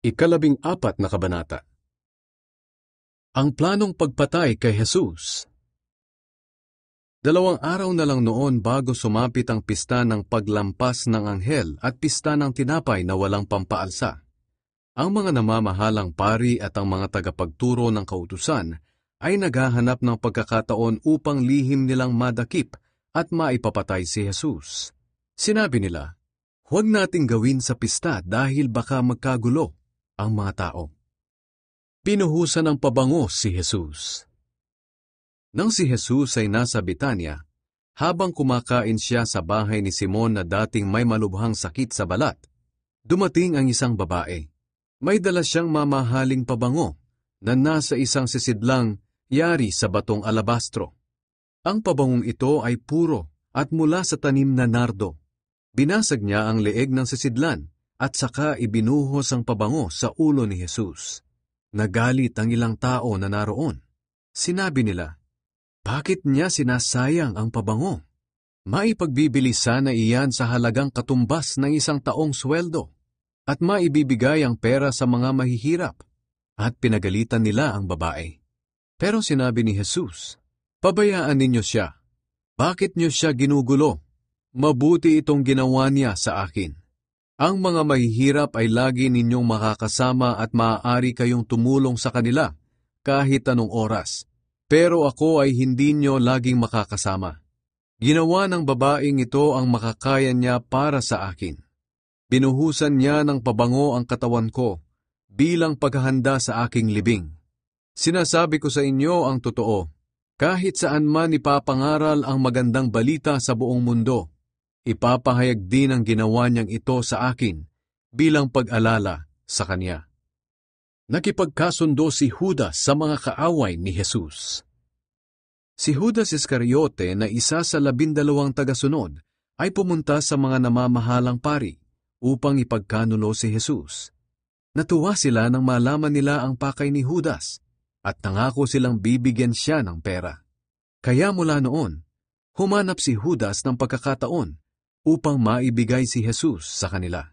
Ikalabing-apat na kabanata. Ang planong pagpatay kay Jesus. 2 araw na lang noon bago sumapit ang pista ng paglampas ng anghel at pista ng tinapay na walang pampaalsa. Ang mga namamahalang pari at ang mga tagapagturo ng kautusan ay naghahanap ng pagkakataon upang lihim nilang madakip at maipapatay si Jesus. Sinabi nila, "Huwag nating gawin sa pista dahil baka magkagulo ang mga tao." Pinuhusan ng pabango si Jesus. Nang si Jesus ay nasa Betania, habang kumakain siya sa bahay ni Simon na dating may malubhang sakit sa balat, dumating ang isang babae. May dala siyang mamahaling pabango na nasa isang sisidlang yari sa batong alabastro. Ang pabangong ito ay puro at mula sa tanim na nardo. Binasag niya ang leeg ng sisidlan at saka ibinuhos ang pabango sa ulo ni Jesus. Nagalit ang ilang tao na naroon. Sinabi nila, "Bakit niya sinasayang ang pabango? Maipagbibili sana iyan sa halagang katumbas ng isang taong sweldo at maibibigay ang pera sa mga mahihirap." At pinagalitan nila ang babae. Pero sinabi ni Jesus, "Pabayaan ninyo siya. Bakit niyo siya ginugulo? Mabuti itong ginawa niya sa akin. Ang mga mahihirap ay lagi ninyong makakasama at maaari kayong tumulong sa kanila kahit anong oras. Pero ako ay hindi nyo laging makakasama. Ginawa ng babaeng ito ang makakaya niya para sa akin. Binuhusan niya ng pabango ang katawan ko bilang paghahanda sa aking libing. Sinasabi ko sa inyo ang totoo, kahit saan man ipapangaral ang magandang balita sa buong mundo, ipapahayag din ang ginawa niyang ito sa akin bilang pag-alala sa kanya." Nakipagkasundo si Judas sa mga kaaway ni Jesus. Si Judas Iscariote na isa sa 12 tagasunod ay pumunta sa mga namamahalang pari upang ipagkanulo si Jesus. Natuwa sila nang malaman nila ang pakay ni Judas at nangako silang bibigyan siya ng pera. Kaya mula noon, humanap si Judas ng pagkakataon upang maibigay si Jesus sa kanila.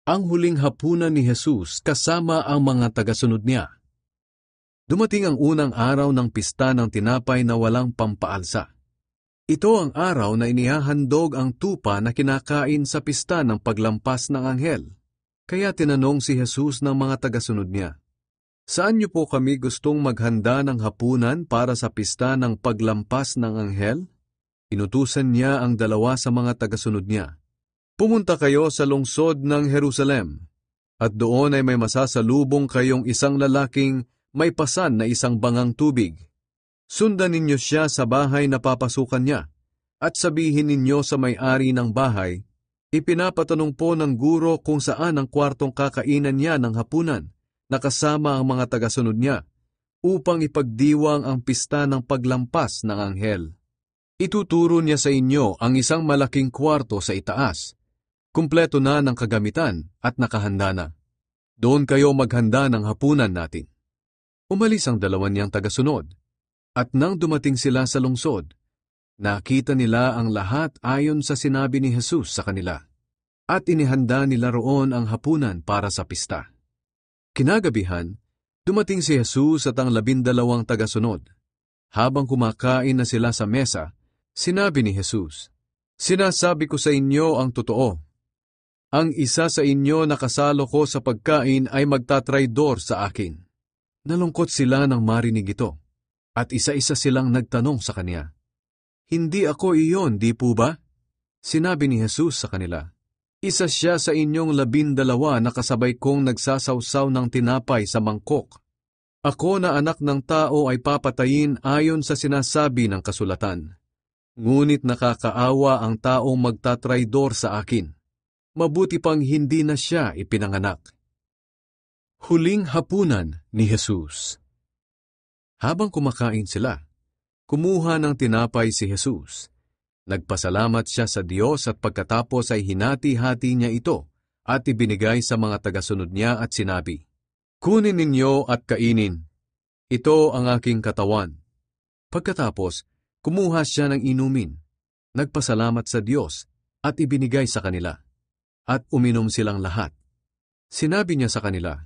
Ang huling hapunan ni Jesus kasama ang mga tagasunod niya. Dumating ang unang araw ng pista ng tinapay na walang pampaalsa. Ito ang araw na inihahandog ang tupa na kinakain sa pista ng paglampas ng anghel. Kaya tinanong si Jesus ng mga tagasunod niya, "Saan niyo po kami gustong maghanda ng hapunan para sa pista ng paglampas ng anghel?" Inutusan niya ang 2 sa mga tagasunod niya, "Pumunta kayo sa lungsod ng Jerusalem, at doon ay may masasalubong kayong isang lalaking may pasan na isang bangang tubig. Sundan ninyo siya sa bahay na papasukan niya, at sabihin ninyo sa may-ari ng bahay, ipinapatanong po ng guro kung saan ang kwartong kakainan niya ng hapunan, nakasama ang mga tagasunod niya, upang ipagdiwang ang pista ng paglampas ng anghel. Ituturo niya sa inyo ang isang malaking kwarto sa itaas. Kumpleto na ng kagamitan at nakahanda na. Doon kayo maghanda ng hapunan natin." Umalis ang 2 niyang tagasunod, at nang dumating sila sa lungsod, nakita nila ang lahat ayon sa sinabi ni Jesus sa kanila, at inihanda nila roon ang hapunan para sa pista. Kinagabihan, dumating si Jesus at ang 12 tagasunod. Habang kumakain na sila sa mesa, sinabi ni Jesus, "Sinasabi ko sa inyo ang totoo. Ang isa sa inyo na kasalo ko sa pagkain ay magtatraidor sa akin." Nalungkot sila nang marinig ito, at isa-isa silang nagtanong sa kanya, "Hindi ako iyon, di po ba?" Sinabi ni Jesus sa kanila, "Isa siya sa inyong 12 na kasabay kong nagsasawsaw ng tinapay sa mangkok. Ako na anak ng tao ay papatayin ayon sa sinasabi ng kasulatan. Ngunit nakakaawa ang taong magtatraidor sa akin. Mabuti pang hindi na siya ipinanganak." Huling hapunan ni Jesus. Habang kumakain sila, kumuha ng tinapay si Jesus. Nagpasalamat siya sa Diyos at pagkatapos ay hinati-hati niya ito at ibinigay sa mga tagasunod niya at sinabi, "Kunin ninyo at kainin. Ito ang aking katawan." Pagkatapos, kumuha siya ng inumin, nagpasalamat sa Diyos at ibinigay sa kanila, at uminom silang lahat. Sinabi niya sa kanila,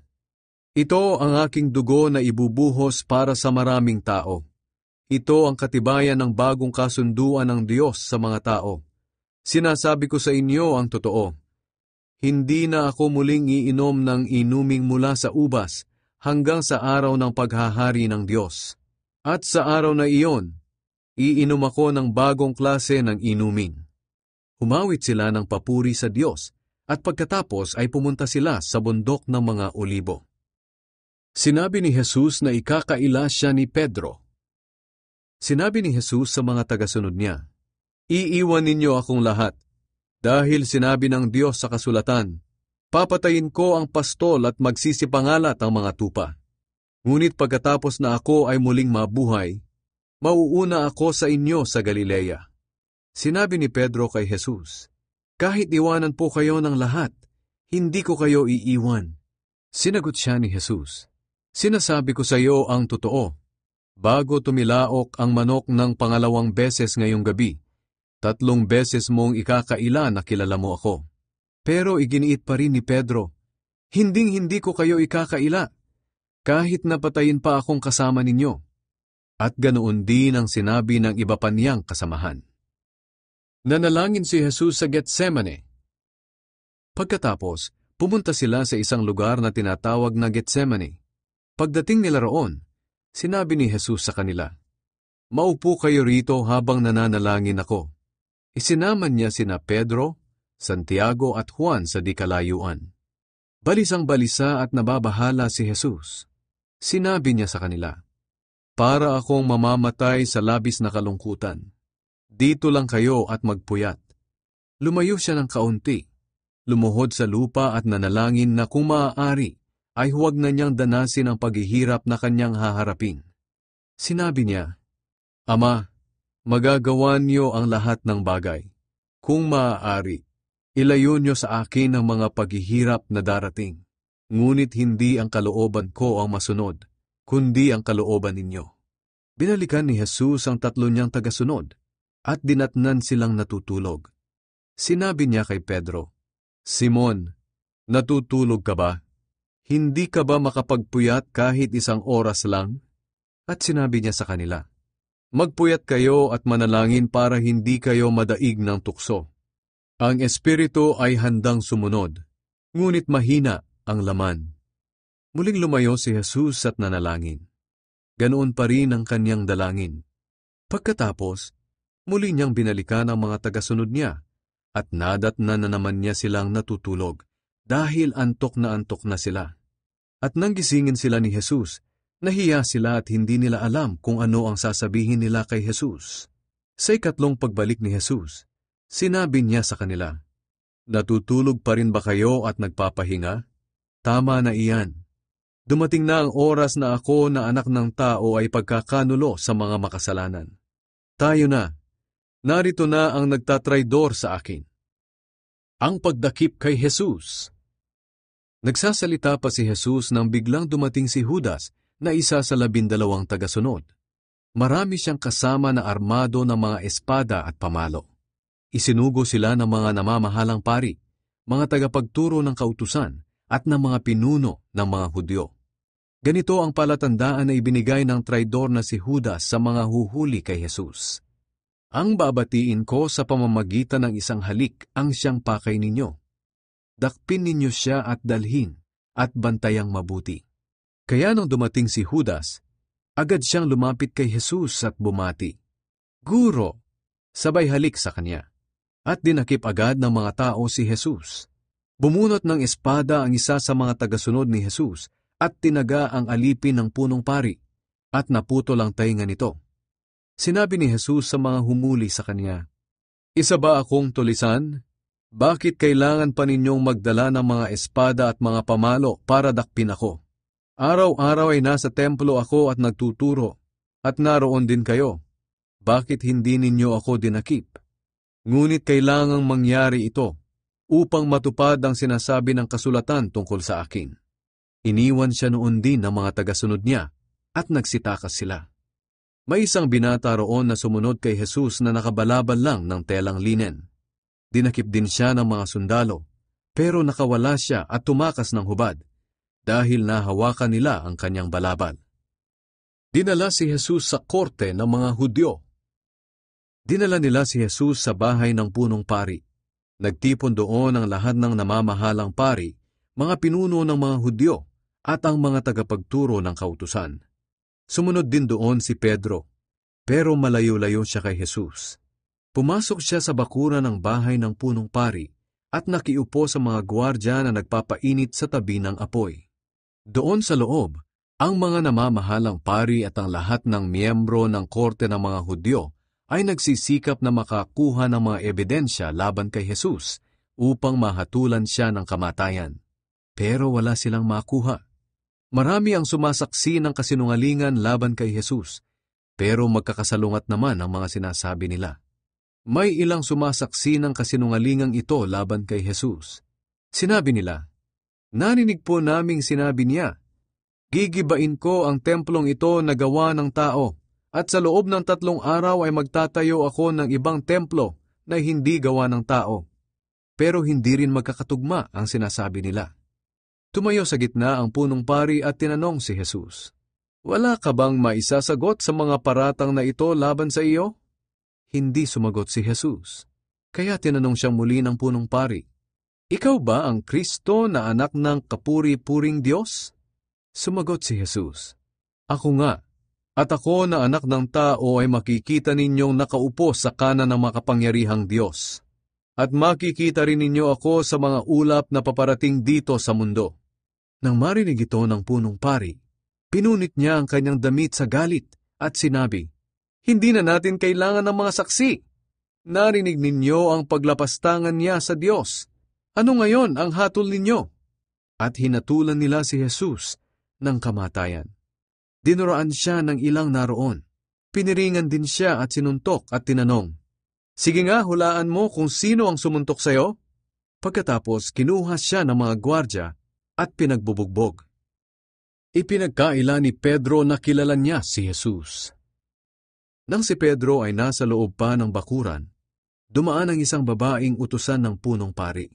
"Ito ang aking dugo na ibubuhos para sa maraming tao. Ito ang katibayan ng bagong kasunduan ng Diyos sa mga tao. Sinasabi ko sa inyo ang totoo. Hindi na ako muling iinom ng inuming mula sa ubas hanggang sa araw ng paghahari ng Diyos. At sa araw na iyon, iinom ako ng bagong klase ng inumin." Humawit sila ng papuri sa Diyos at pagkatapos ay pumunta sila sa bundok ng mga olibo. Sinabi ni Jesus na ikakaila siya ni Pedro. Sinabi ni Jesus sa mga tagasunod niya, "Iiwan ninyo akong lahat, dahil sinabi ng Diyos sa kasulatan, papatayin ko ang pastol at magsisipangalat ang mga tupa. Ngunit pagkatapos na ako ay muling mabuhay, mauuna ako sa inyo sa Galilea." Sinabi ni Pedro kay Jesus, "Kahit iwanan po kayo ng lahat, hindi ko kayo iiwan." Sinagot siya ni Jesus, "Sinasabi ko sa iyo ang totoo. Bago tumilaok ang manok ng pangalawang beses ngayong gabi, 3 beses mong ikakaila na kilala mo ako." Pero iginiit pa rin ni Pedro, "Hinding-hindi ko kayo ikakaila, kahit napatayin pa akong kasama ninyo." At ganoon din ang sinabi ng iba pa niyang kasamahan. Nanalangin si Jesus sa Getsemane. Pagkatapos, pumunta sila sa isang lugar na tinatawag na Getsemane. Pagdating nila roon, sinabi ni Jesus sa kanila, "Maupo kayo rito habang nananalangin ako." Isinaman niya sina Pedro, Santiago at Juan sa di kalayuan. Balisang-balisa at nababahala si Jesus. Sinabi niya sa kanila, "Para akong mamamatay sa labis na kalungkutan. Dito lang kayo at magpuyat." Lumayo siya ng kaunti, lumuhod sa lupa at nanalangin na kung maaari, ay huwag na niyang danasin ang paghihirap na kanyang haharapin. Sinabi niya, "Ama, magagawa niyo ang lahat ng bagay. Kung maaari, ilayo niyo sa akin ang mga paghihirap na darating. Ngunit hindi ang kalooban ko ang masunod, kundi ang kalooban ninyo." Binalikan ni Jesus ang 3 niyang tagasunod, at dinatnan silang natutulog. Sinabi niya kay Pedro, "Simon, natutulog ka ba? Hindi ka ba makapagpuyat kahit 1 oras lang?" At sinabi niya sa kanila, "Magpuyat kayo at manalangin para hindi kayo madaig ng tukso. Ang espiritu ay handang sumunod, ngunit mahina ang laman." Muling lumayo si Jesus at nanalangin. Ganoon pa rin ang kanyang dalangin. Pagkatapos, muli niyang binalikan ang mga tagasunod niya, at nadatnan na naman niya silang natutulog, dahil antok na sila. At nang gisingin sila ni Jesus, nahiya sila at hindi nila alam kung ano ang sasabihin nila kay Jesus. Sa 3 pagbalik ni Jesus, sinabi niya sa kanila, "Natutulog pa rin ba kayo at nagpapahinga? Tama na iyan. Dumating na ang oras na ako na anak ng tao ay pagkakanulo sa mga makasalanan. Tayo na. Narito na ang nagtatraidor sa akin." Ang pagdakip kay Jesus. Nagsasalita pa si Jesus nang biglang dumating si Judas na isa sa 12 tagasunod. Marami siyang kasama na armado ng mga espada at pamalo. Isinugo sila ng mga namamahalang pari, mga tagapagturo ng kautusan at ng mga pinuno ng mga Hudyo. Ganito ang palatandaan na ibinigay ng traidor na si Judas sa mga huhuli kay Jesus. "Ang babatiin ko sa pamamagitan ng isang halik ang siyang pakay ninyo. Dakpin ninyo siya at dalhin, at bantayang mabuti." Kaya nung dumating si Judas, agad siyang lumapit kay Jesus at bumati, "Guro!" Sabay halik sa kanya. At dinakip agad ng mga tao si Jesus. Bumunot ng espada ang isa sa mga tagasunod ni Jesus at tinaga ang alipin ng punong pari, at naputol ang tainga nito. Sinabi ni Jesus sa mga humuli sa kanya, "Isa ba akong tulisan? Bakit kailangan pa ninyong magdala ng mga espada at mga pamalo para dakpin ako? Araw-araw ay nasa templo ako at nagtuturo, at naroon din kayo. Bakit hindi ninyo ako dinakip? Ngunit kailangang mangyari ito upang matupad ang sinasabi ng kasulatan tungkol sa akin." Iniwan siya noon din ng mga tagasunod niya at nagsitakas sila. May isang binata roon na sumunod kay Jesus na nakabalabal lang ng telang linen. Dinakip din siya ng mga sundalo, Pero nakawala siya at tumakas ng hubad, dahil nahawakan nila ang kanyang balabal. Dinala si Jesus sa korte ng mga Hudyo. Dinala nila si Jesus sa bahay ng punong pari. Nagtipon doon ang lahat ng namamahalang pari, mga pinuno ng mga Hudyo, at ang mga tagapagturo ng kautusan. Sumunod din doon si Pedro, pero malayo-layo siya kay Jesus. Pumasok siya sa bakuran ng bahay ng punong pari at nakiupo sa mga gwardya na nagpapainit sa tabi ng apoy. Doon sa loob, ang mga namamahalang pari at ang lahat ng miyembro ng korte ng mga Hudyo ay nagsisikap na makakuha ng mga ebidensya laban kay Jesus upang mahatulan siya ng kamatayan. Pero wala silang makuha. Marami ang sumasaksi ng kasinungalingan laban kay Jesus, pero magkakasalungat naman ang mga sinasabi nila. May ilang sumasaksi ng kasinungalingang ito laban kay Jesus. Sinabi nila, "Narinig po naming sinabi niya, gigibain ko ang templong ito na gawa ng tao, at sa loob ng 3 araw ay magtatayo ako ng ibang templo na hindi gawa ng tao." Pero hindi rin magkakatugma ang sinasabi nila. Tumayo sa gitna ang punong pari at tinanong si Jesus, "Wala ka bang maisasagot sa mga paratang na ito laban sa iyo?" Hindi sumagot si Jesus. Kaya tinanong siyang muli ng punong pari, "Ikaw ba ang Kristo na anak ng kapuri-puring Diyos?" Sumagot si Jesus, "Ako nga, at ako na anak ng tao ay makikita ninyong nakaupo sa kanan ng makapangyarihang Diyos. At makikita rin ninyo ako sa mga ulap na paparating dito sa mundo." Nang marinig ito ng punong pari, pinunit niya ang kanyang damit sa galit at sinabi, "Hindi na natin kailangan ng mga saksi. Narinig ninyo ang paglapastangan niya sa Diyos. Ano ngayon ang hatol ninyo?" At hinatulan nila si Jesus ng kamatayan. Dinuraan siya ng ilang naroon. Piniringan din siya at sinuntok at tinanong, "Sige nga, hulaan mo kung sino ang sumuntok sa'yo?" Pagkatapos, kinuha siya ng mga gwardya at pinagbubugbog. Ipinagkaila ni Pedro na kilala niya si Jesus. Nang si Pedro ay nasa loob pa ng bakuran, dumaan ang isang babaeng utusan ng punong pari.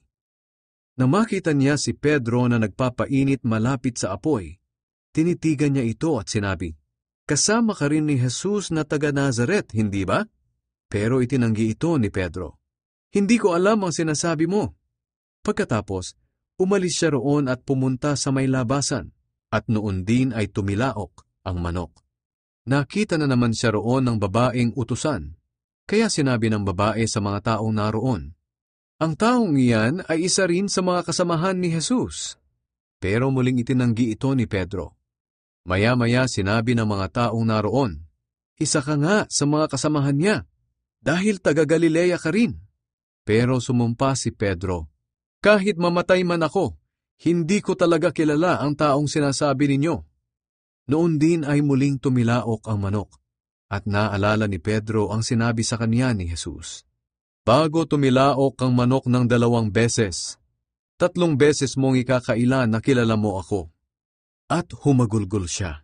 Nang makita niya si Pedro na nagpapainit malapit sa apoy, tinitigan niya ito at sinabi, "Kasama ka rin ni Jesus na taga Nazaret, hindi ba?" Pero itinanggi ito ni Pedro. "Hindi ko alam ang sinasabi mo." Pagkatapos, umalis siya roon at pumunta sa may labasan, at noon din ay tumilaok ang manok. Nakita na naman siya roon ng babaeng utusan, kaya sinabi ng babae sa mga taong naroon, "Ang taong iyan ay isa rin sa mga kasamahan ni Jesus." Pero muling itinanggi ito ni Pedro. Maya-maya sinabi ng mga taong naroon, "Isa ka nga sa mga kasamahan niya, dahil taga Galilea ka rin." Pero sumumpa si Pedro, "Kahit mamatay man ako, hindi ko talaga kilala ang taong sinasabi ninyo." Noon din ay muling tumilaok ang manok, at naalala ni Pedro ang sinabi sa kanya ni Jesus, "Bago tumilaok ang manok ng 2 beses, 3 beses mong ikakaila na kilala mo ako." At humagulgol siya.